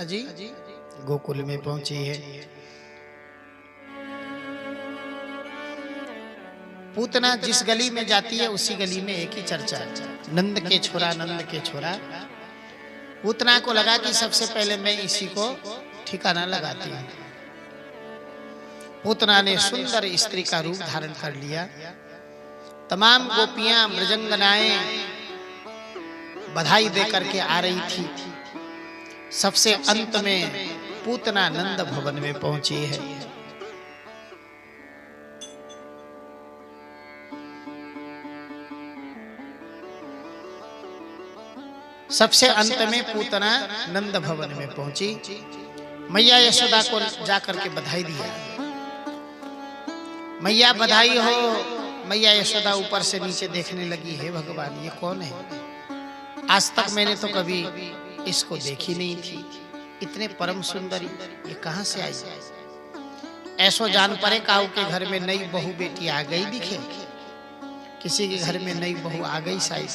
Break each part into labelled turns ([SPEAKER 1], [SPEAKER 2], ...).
[SPEAKER 1] अजी गोकुल में पहुंची है। पूतना जिस गली में जाती है उसी गली में एक ही चर्चा, नंद के छोरा, नंद के छोरा। पूतना को लगा कि सबसे पहले मैं इसी को ठिकाना लगाती हूँ। पूतना ने सुंदर स्त्री का रूप धारण कर लिया। तमाम गोपियां मृदंगनाएं बधाई देकर के आ रही थी। सबसे अंत में पूतना नंद भवन में पहुंची है। सबसे अंत में पूतना नंद भवन में पहुंची। मैया यशोदा को जाकर के बधाई दिया। मैया बधाई हो। मैया यशोदा ऊपर से नीचे देखने लगी, है भगवान ये कौन है? आज तक मैंने तो कभी इसको देखी नहीं थी। इतने परम सुंदरी, ये कहां से आई? ऐसो जान पड़े काऊ के घर में नई बहू बेटी आ गई दिखे, किसी के घर में नई बहू आ गई शायद।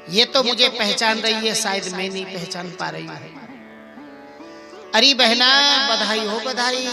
[SPEAKER 1] ये तो मुझे पहचान रही है, शायद मैं नहीं पहचान पा रही हूं। अरे बहना बधाई हो बधाई।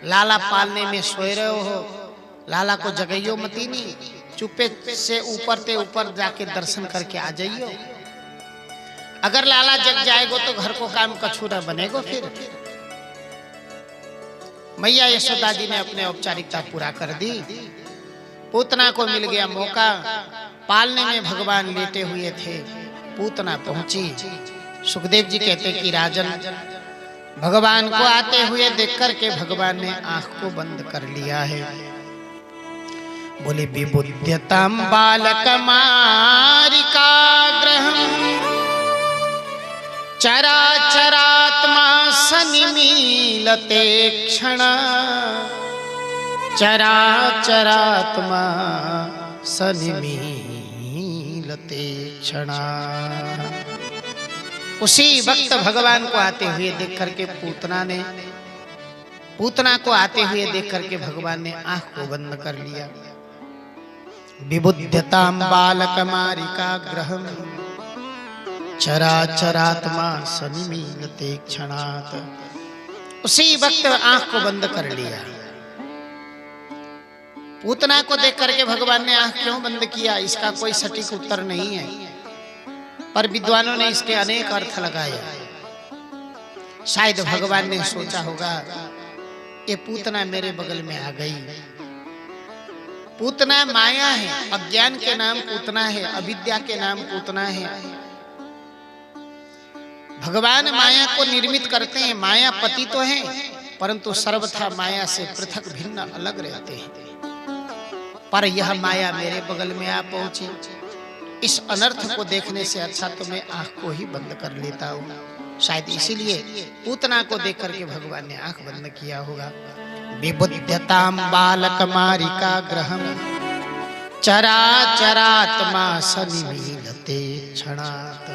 [SPEAKER 1] लाला पालने में सोए रहे हो, लाला को जगाइयो मती नहीं। चुपे से ऊपर ते ऊपर जाके दर्शन करके आ जाइयो। अगर लाला जग जाएगो तो घर को काम कछूरा बनेगो। फिर मैया यशोदा जी ने अपने औपचारिकता पूरा कर दी। पूतना को मिल गया मौका। पालने में भगवान लेटे हुए थे, पूतना पहुंची। सुखदेव जी कहते कि राजन, भगवान को आते हुए देख करके भगवान ने आंख को बंद कर लिया है। बोले विबुध्यतां बालकमारिकाग्रहम् चराचरात्मा सनिमीलते क्षणा। चराचरात्मा सनिमीलते क्षणा। उसी वक्त भगवान को आते हुए देख करके पूतना को आते हुए देख करके भगवान ने आंख को बंद कर लिया। विबुध्यतां बालकमारिकाग्रहम् चराचरात्मा सनिमीलते क्षणात्। उसी वक्त आंख को बंद कर लिया। पूतना को देख करके भगवान ने आंख क्यों बंद किया, इसका कोई सटीक उत्तर नहीं है, पर विद्वानों ने इसके अनेक अर्थ लगाए। शायद भगवान ने सोचा होगा ये पूतना मेरे बगल में आ गई। पूतना माया है, अज्ञान के नाम पूतना है, अविद्या के नाम पूतना है। भगवान माया को निर्मित करते हैं। माया पति तो है, परंतु सर्वथा माया से पृथक भिन्न अलग रहते हैं। पर यह माया मेरे बगल में आ पहुंची। इस अनर्थ को देखने से अच्छा तो मैं आंख को ही बंद कर लेता हूँ। शायद इसीलिए पूतना को देख करके भगवान ने आंख बंद किया होगा। विबुध्यतां बालकमारिकाग्रहम् चराचरात्मा सनिमीलते क्षणात्।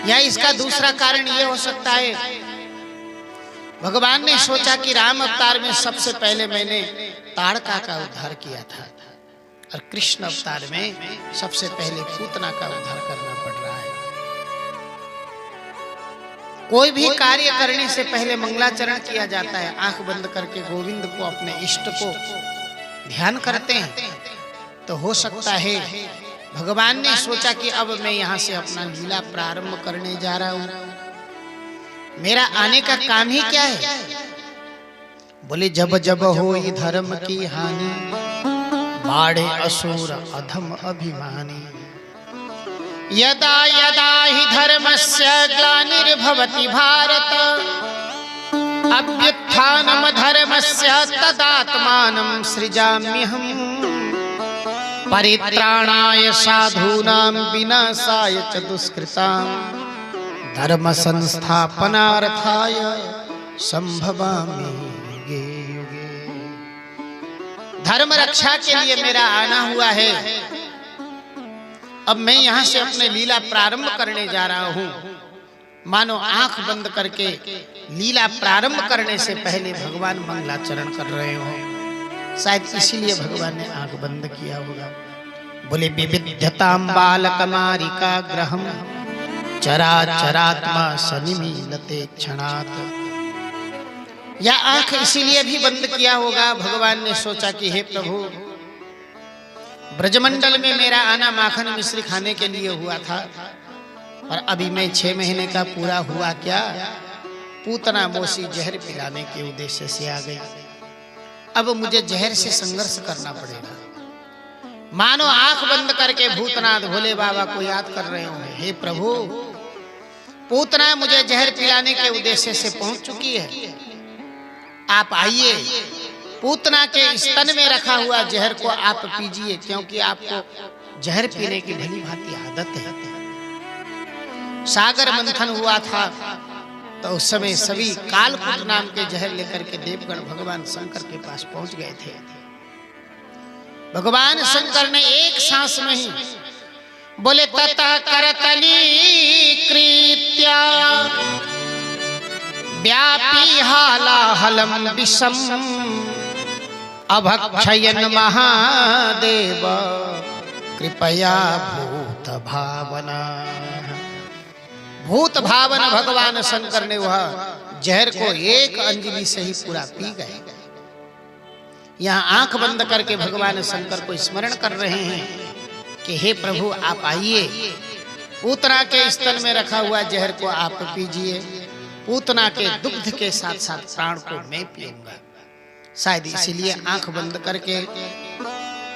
[SPEAKER 1] या इसका दूसरा कारण यह हो सकता है, भगवान ने सोचा कि राम अवतार में सबसे पहले मैंने ताड़का का उद्धार किया था, और कृष्ण अवतार में सबसे पहले पूतना का उद्धार करना पड़ रहा है। कोई भी कार्य करने से पहले मंगलाचरण किया जाता है। आंख बंद करके गोविंद को, अपने इष्ट को ध्यान करते हैं। तो हो सकता है भगवान ने सोचा कि अब मैं यहां से अपना लीला प्रारंभ करने जा रहा हूं। मेरा आने का काम ही क्या है? बोले जब जब होई धर्म की हानि, बाढ़े असुर अधम अभिमानी। यदा यदा हि धर्मस्य ग्लानिर्भवति भारत, अभ्युत्थानम् धर्मस्य तदात्मानं सृजाम्यहम्। परित्राणाय साधूनां विनाशाय च दुष्कृतां, धर्म संस्थापनार्थाय संभवामि युगे युगे। धर्म रक्षा के लिए मेरा आना हुआ है। अब मैं यहां से अपने लीला प्रारंभ करने जा रहा हूं। मानो आंख बंद करके लीला प्रारंभ करने से पहले भगवान मंगलाचरण कर रहे हो। शायद इसीलिए भगवान ने आंख बंद किया होगा। बोले विविध्यतां बालकमारिकाग्रहम् चराचरात्मा सनिमीलते क्षणात्। या आंख इसीलिए भी बंद किया होगा, भगवान ने सोचा कि हे प्रभु, ब्रजमंडल में मेरा आना माखन मिश्री खाने के लिए हुआ था, और अभी मैं 6 महीने का पूरा हुआ क्या, पूतना मोसी जहर पिलाने के उद्देश्य से आ गई। अब मुझे जहर से संघर्ष करना पड़ेगा। मानो आंख बंद करके भूतनाथ भोले बाबा को याद कर रहे होंगे, हे प्रभु, पूतना मुझे जहर पिलाने के उद्देश्य से पहुंच चुकी है, आप आइए, पूतना के स्तन में रखा हुआ जहर को आप पीजिए, क्योंकि आपको जहर पीने की भली भांति आदत है। सागर मंथन हुआ था तो उस समय सभी कालकूट नाम के जहर लेकर के देवगण भगवान शंकर के पास पहुंच गए थे। भगवान शंकर ने एक सांस में ही बोले, ततः करतली कृत्या व्यापी हालाहलम विषम अभक्षयन महादेव कृपया भूत भावना। भूत भावन भगवान शंकर ने वह जहर को एक अंजलि से ही पूरा पी गए। यहाँ आंख बंद करके भगवान शंकर को स्मरण कर रहे हैं कि हे प्रभु, आप आइए, पूतना के स्तन में रखा हुआ जहर को आप पीजिए, पूतना के दुग्ध के साथ साथ प्राण को मैं पीऊंगा। शायद इसीलिए आंख बंद करके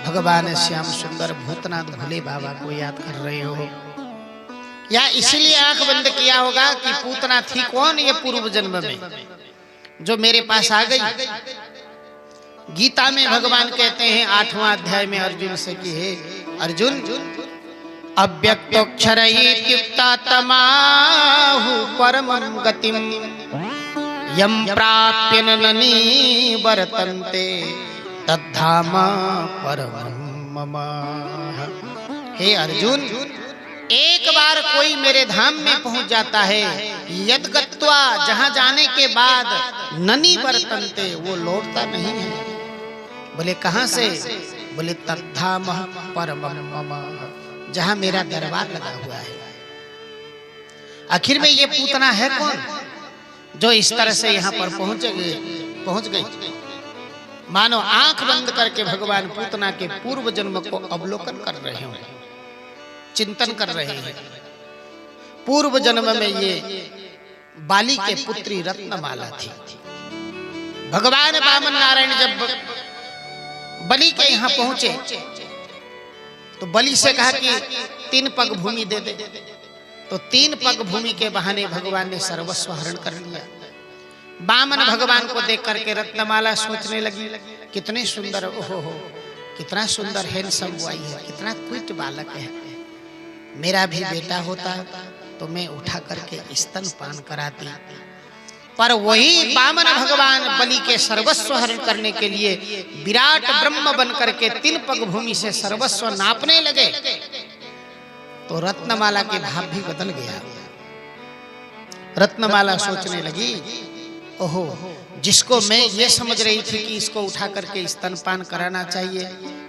[SPEAKER 1] भगवान श्याम सुंदर भूतनाथ भोले बाबा को याद कर रहे हो, या इसलिए आंख बंद किया होगा कि पूतना थी कौन ये पूर्व जन्म में जो मेरे पास आ गई। गीता में भगवान कहते हैं 8वां अध्याय में अर्जुन से कि हे अर्जुन, अव्यक्तोक्षरयुक्ता तमाहु परमं गतिम यम प्राप्य ननी वर्तन्ते तद्धाम परमं मम। हे अर्जुन, एक बार कोई मेरे धाम में पहुंच जाता है, यद गत्वा, जहां जाने के बाद ननी वर्तन्ते, वो लौटता नहीं है। बोले कहां से? बोले तद्धाम परमं मम, जहां मेरा दरबार लगा हुआ है। आखिर में ये पूतना है कौन जो इस तरह से यहाँ पर पहुंच गई? मानो आंख बंद करके भगवान पूतना के पूर्व जन्म को अवलोकन कर रहे हो, चिंतन कर रहे हैं। पूर्व जन्म में ये बाली के पुत्री रत्नमाला थी। भगवान वामन नारायण जब बलि के यहाँ पहुंचे तो बलि से कहा कि 3 पग भूमि दे दे, तो 3 पग भूमि के बहाने भगवान ने सर्वस्व हरण कर लिया। वामन भगवान को देख करके रत्नमाला सोचने लगी, कितने सुंदर, ओहो, कितना सुंदर हैंडसम बॉय है, कितना क्विट बालक है, मेरा भी बेटा होता तो मैं उठा करके स्तनपान कराती। पर वही वामन भगवान बलि के सर्वस्व हरण करने के लिए विराट ब्रह्म बन करके 3 पग भूमि से सर्वस्व नापने लगे, तो रत्नमाला के भाव भी बदल गया। रत्नमाला सोचने लगी, ओहो, जिसको मैं ये समझ रही थी कि इसको उठा करके स्तनपान कराना चाहिए,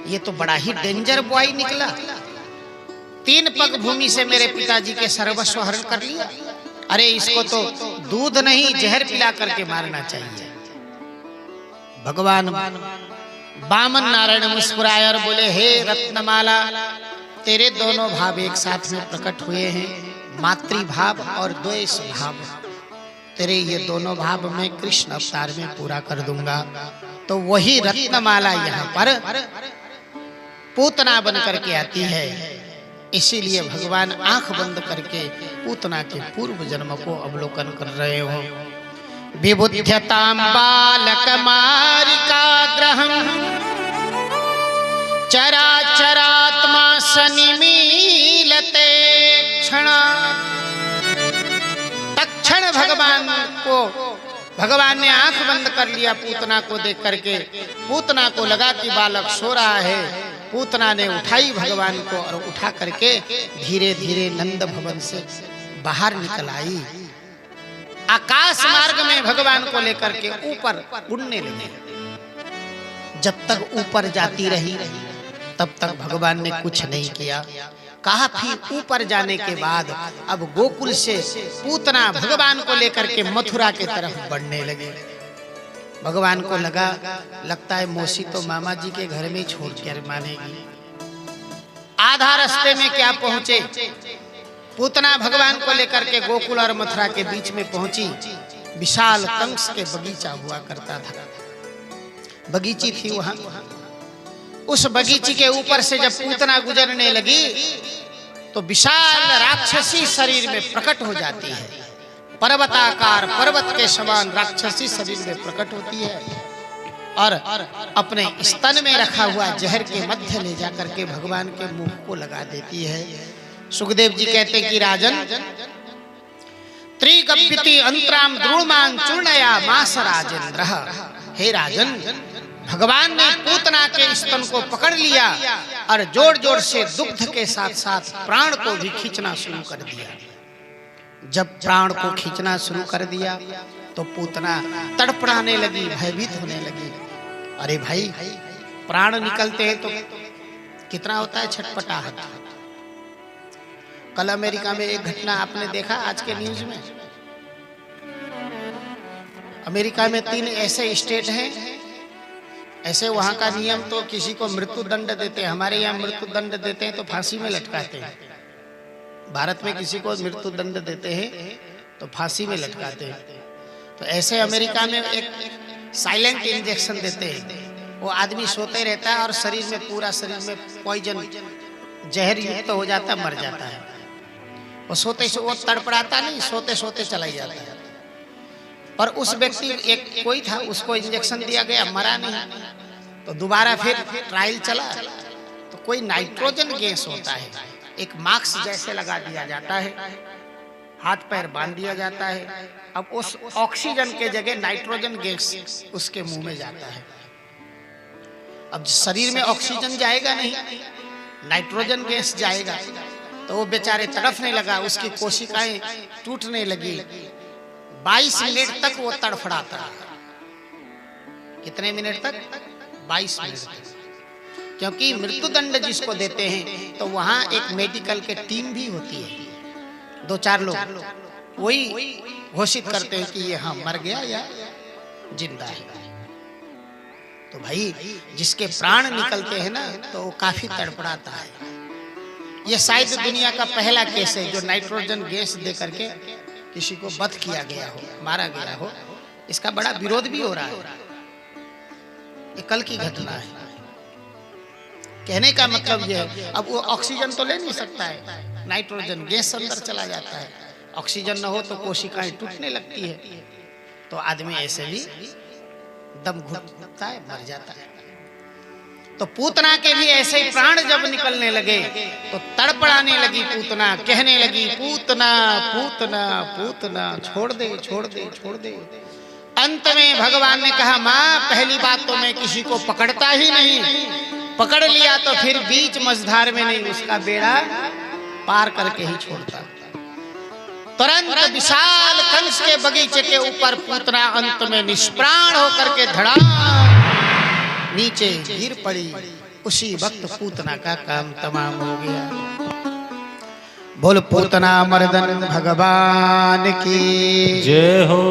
[SPEAKER 1] ये तो बड़ा ही डेंजर बॉय निकला। 3 पग भूमि से मेरे पिताजी के सर्वस्व हरण कर लिया। अरे इसको तो दूध नहीं जहर पिला करके मारना चाहिए। भगवान वामन नारायण मुस्कुराए और बोले, हे रत्नमाला, तेरे दोनों भाव एक साथ में प्रकट हुए हैं, मातृभाव और द्वेष भाव। तेरे ये दोनों भाव मैं कृष्ण अवतार में पूरा कर दूंगा। तो वही रत्नमाला यहाँ पर पूतना बन करके आती है। इसीलिए भगवान आंख बंद करके पूतना के पूर्व जन्म को अवलोकन कर रहे हो। विबुध्यतां बालकमारिकाग्रहं चराचरात्मा सनिमीलते क्षणात्। तत्क्षण भगवान ने आंख बंद कर लिया पूतना को देख करके। पूतना को लगा कि बालक सो रहा है। पूतना ने उठाई भगवान को और उठा करके धीरे धीरे नंद भवन से बाहर निकल आई। आकाश मार्ग में भगवान को लेकर के ऊपर उड़ने लगे। जब तक ऊपर जाती रही तब तक भगवान ने कुछ नहीं किया। काफी ऊपर जाने के बाद अब गोकुल से पूतना भगवान को लेकर के मथुरा की तरफ बढ़ने लगे। भगवान को लगता है मौसी तो मामा जी के घर में ही छोड़ कर मानेगी। आधा रास्ते में क्या पहुंचे, पूतना भगवान को लेकर के गोकुल और मथुरा के बीच में पहुंची। विशाल कंस के बगीचा हुआ करता था, बगीची थी वहां। उस बगीची के ऊपर से जब पूतना गुजरने लगी तो विशाल राक्षसी शरीर में प्रकट हो जाती है। पर्वताकार पर्वत के समान राक्षसी शरीर में प्रकट होती है और अपने स्तन में रखा हुआ जहर के मध्य ले जाकर के भगवान के मुंह को लगा देती है। सुखदेव जी कहते कि राजन, त्रिगप्यति अंतराम द्रुमान चूर्णया मास राजेंद्र। हे राजन, भगवान ने पूतना के स्तन को पकड़ लिया और जोर जोर से दुग्ध के साथ साथ प्राण को भी खींचना शुरू कर दिया। जब प्राण को खींचना शुरू कर दिया तो पूतना तड़पड़ाने लगी, भयभीत होने लगी। अरे भाई, प्राण निकलते हैं तो कितना होता है छटपटाहट। कल अमेरिका में एक घटना आपने देखा आज के न्यूज में। अमेरिका में 3 ऐसे स्टेट हैं, ऐसे वहां का नियम तो किसी को मृत्यु दंड देते हैं। हमारे यहाँ मृत्यु दंड देते हैं तो फांसी में लटकाते हैं। भारत में किसी को मृत्यु दंड देते हैं तो फांसी में लटकाते हैं। तो ऐसे अमेरिका में एक साइलेंट इंजेक्शन देते हैं। वो आदमी सोते रहता है और शरीर में, पूरा शरीर में पॉइजन, जहर युक्त हो जाता है, मर जाता है। वो सोते से वो तड़पड़ाता नहीं, सोते सोते चला ही जाता है। और उस व्यक्ति एक कोई था, उसको इंजेक्शन दिया गया, मरा नहीं। तो दोबारा फिर ट्रायल चला तो कोई नाइट्रोजन गैस होता है, एक मास्क जैसे लगा दिया जाता है, हाथ पैर बांध दिया जाता है। अब उस ऑक्सीजन के जगह नाइट्रोजन गैस उसके मुंह में जाता है। अब शरीर में ऑक्सीजन जाएगा नहीं, नाइट्रोजन गैस जाएगा। तो वो बेचारे तड़फने लगा, उसकी कोशिकाएं टूटने लगी। 22 मिनट तक वो तड़फड़ाता। कितने मिनट तक? 22 मिनट तक। क्योंकि मृत्यु दंड जिसको देते हैं तो वहां एक मेडिकल के टीम भी होती है, 2-4 लोग वही घोषित करते हैं कि ये हाँ मर गया या जिंदा है। तो भाई, जिसके प्राण निकलते हैं ना तो वो काफी तड़पड़ाता है। ये शायद दुनिया का पहला केस है जो नाइट्रोजन गैस दे करके किसी को वध किया गया हो, मारा गया हो। इसका बड़ा विरोध भी हो रहा है। ये कल की घटना है। कहने का मतलब ये है, अब वो ऑक्सीजन तो ले नहीं सकता है, नाइट्रोजन गैस अंदर चला जाता है। ऑक्सीजन न हो तो कोशिकाएं टूटने लगती है, तो आदमी ऐसे भी दम घुटता है, मर जाता है। तो पूतना के भी ऐसे ही प्राण जब निकलने लगे तो तड़पड़ाने लगी पूतना, कहने लगी पूतना पूतना पूतना, छोड़ दे छोड़ दे छोड़ दे। अंत में भगवान ने कहा, माँ पहली बात तो मैं किसी को पकड़ता ही नहीं, पकड़ लिया तो फिर बीच मझधार में नहीं, उसका बेड़ा पार करके ही छोड़ता। तुरंत विशाल कंस के बगीचे के ऊपर पूतना अंत में निष्प्राण होकर के धड़ाम नीचे गिर पड़ी। उसी वक्त पूतना का काम तमाम हो गया। बोल पूतना मर्दन भगवान की जय हो।